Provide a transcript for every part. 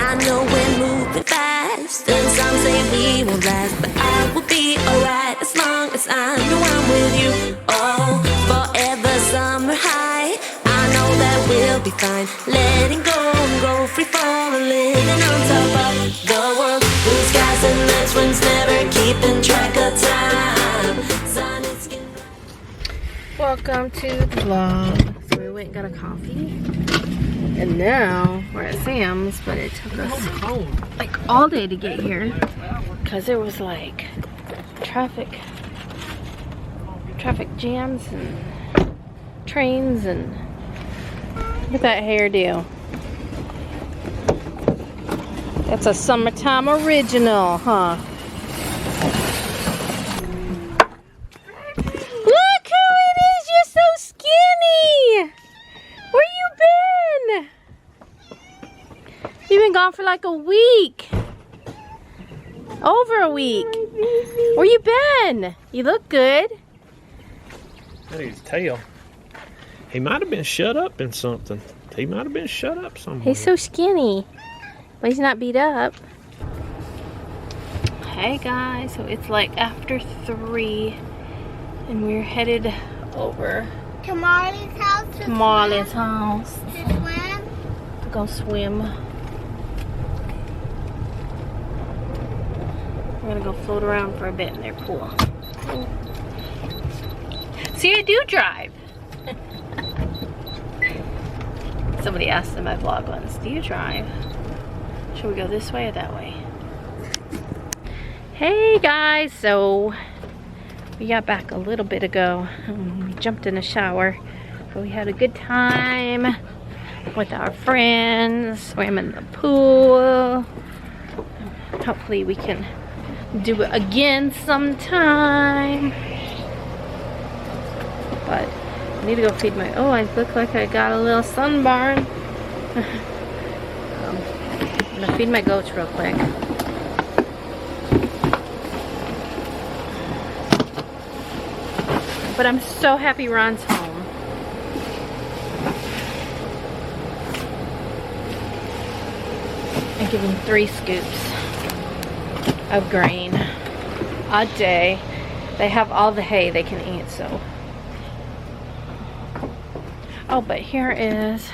I know we're moving fast, and some say we won't last, but I will be alright as long as I know I'm with you. Oh, forever summer high, I know that we'll be fine. Letting go and go free falling, living on top of the world. Blue skies and nice winds, never keeping track of time. Sun and skin. Welcome to the vlog. So we went and got a coffee, and now we're at Sam's, but it took us like all day to get here because there was like traffic jams and trains. And look at that hairdo. That's a summertime original, huh? You've been gone for like a week. Over a week. Where you been? You look good. Look at his tail. He might have been shut up in something. He might have been shut up somewhere. He's so skinny. But he's not beat up. Hey guys, so it's like after 3 and we're headed over to Marley's house. To Marley's house. To swim. To go swim. We're gonna go float around for a bit in their pool. See, I do drive. Somebody asked in my vlog once, do you drive? Should we go this way or that way? Hey guys, so we got back a little bit ago. We jumped in the shower. But we had a good time with our friends, swam in the pool. Hopefully we can do it again sometime. But I need to go feed my, oh, I look like I got a little sunburn. I'm gonna feed my goats real quick. But I'm so happy Ron's home. I give him 3 scoops of grain a day. They have all the hay they can eat, so. Oh, but here is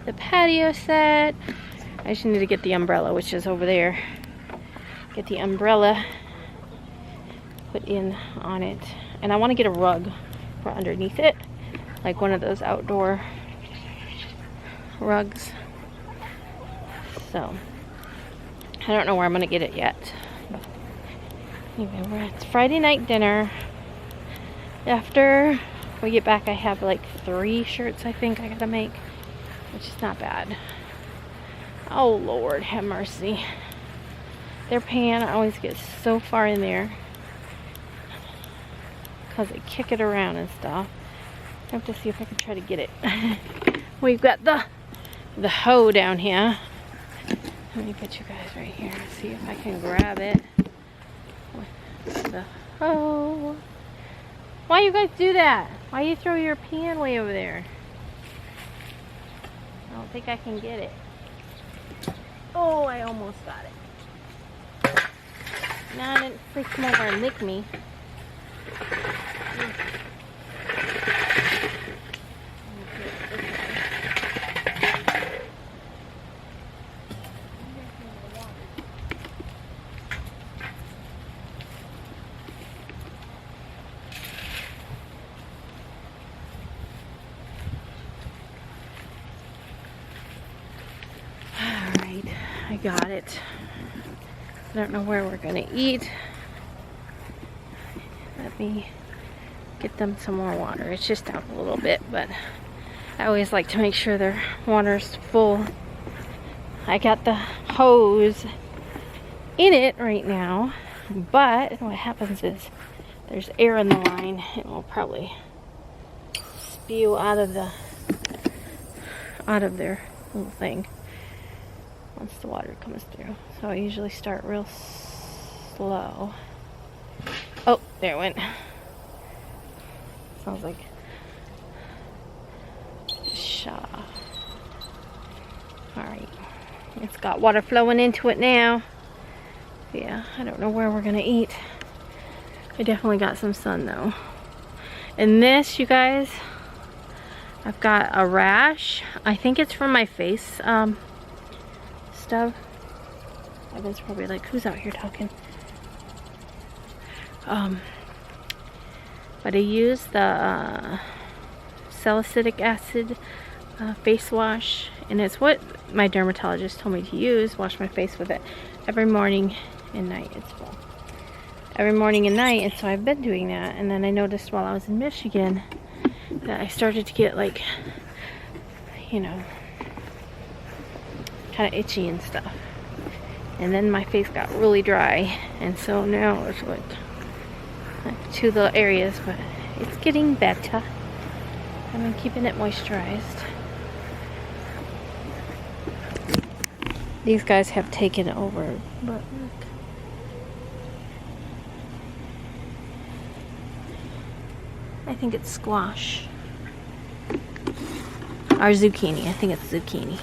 the patio set. I just need to get the umbrella, which is over there. Get the umbrella put in on it. And I want to get a rug for underneath it. Like one of those outdoor rugs. So, I don't know where I'm going to get it yet. Anyway, it's Friday night dinner. After we get back, I have like 3 shirts I think I gotta make, which is not bad. Oh Lord, have mercy. Their pan always gets so far in there because they kick it around and stuff. I have to see if I can try to get it. We've got the hoe down here. Let me put you guys right here and see if I can grab it with the hoe. Why you guys do that? Why you throw your pan way over there? I don't think I can get it. Oh, I almost got it. Nah, it didn't freak come over and lick me. I got it. I don't know where we're gonna eat. Let me get them some more water. It's just down a little bit, but I always like to make sure their water's full. I got the hose in it right now, but what happens is there's air in the line. It will probably spew out of their little thing once the water comes through. So I usually start real slow. Oh, there it went. Sounds like Shaw. Alright. It's got water flowing into it now. Yeah, I don't know where we're gonna eat. I definitely got some sun though. And this, you guys, I've got a rash. I think it's from my face stuff. Evan's probably like, who's out here talking? But I used the salicylic acid face wash, and it's what my dermatologist told me to use. Wash my face with it every morning and night. It's full. Every morning and night, and so I've been doing that. And then I noticed while I was in Michigan that I started to get like, you know, kind of itchy and stuff. And then my face got really dry, and so now it's like two little areas, but it's getting better. I've been keeping it moisturized. These guys have taken over, but look. I think it's squash. Or zucchini. I think it's zucchini.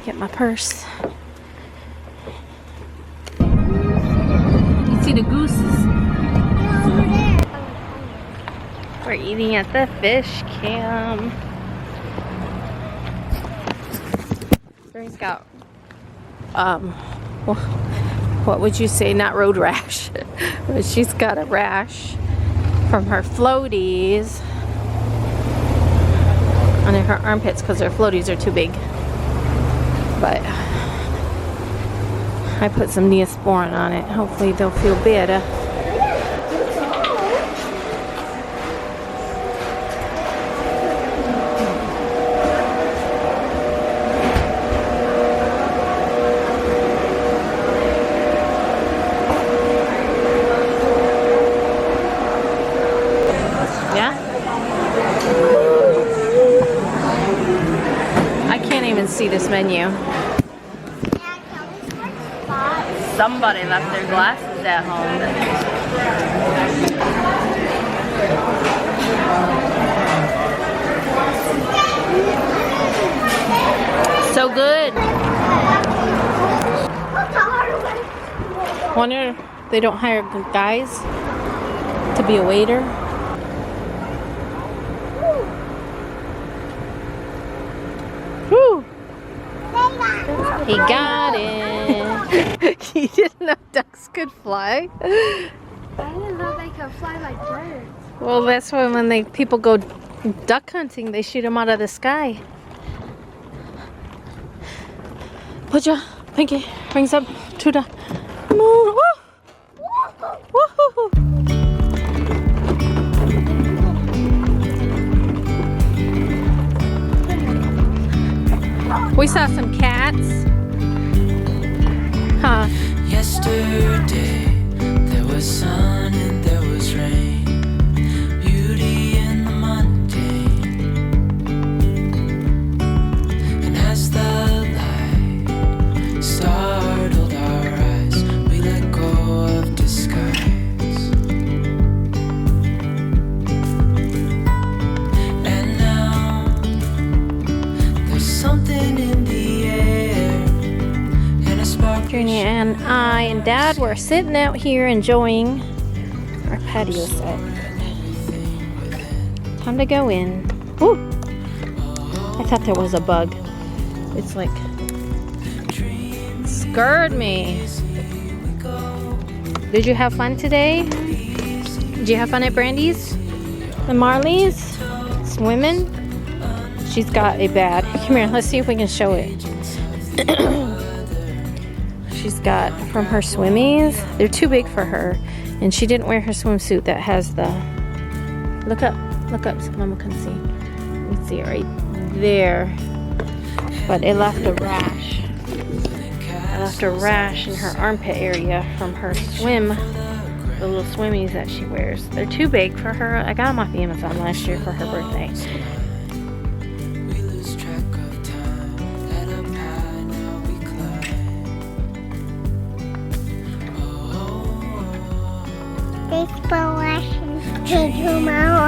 Get my purse. You see the gooses? We're eating at the fish camp. Grace got, what would you say? Not road rash, but she's got a rash from her floaties under her armpits because her floaties are too big. But I put some Neosporin on it. Hopefully they'll feel better. Yeah? I can't even see this menu. Somebody left their glasses at home. So good. Wonder if they don't hire guys to be a waiter. Whew. He got it. You didn't know ducks could fly? I didn't know they could fly like birds. Well, that's why when people go duck hunting, they shoot them out of the sky. Put your pinky rings up to the moon. Woo! Woo-hoo-hoo. We saw some cats. Huh. Yesterday there was sun and there was rain, beauty in the mundane. And as the light startled our eyes, we let go of disguise. And now there's something in the air, and a spark. Junior and I and Dad were sitting out here enjoying our patio set. Time to go in. Ooh! I thought there was a bug. It's like scared me. Did you have fun today? Did you have fun at Brandy's and Marley's? Swimming? She's got a bad. Come here, let's see if we can show it. She's got from her swimmies. They're too big for her, and she didn't wear her swimsuit that has the. Look up, so Mama can see. You can see it right there. But it left a rash. It left a rash in her armpit area from her swim, the little swimmies that she wears. They're too big for her. I got them off Amazon last year for her birthday. Thanks for watching. Hey, tomorrow.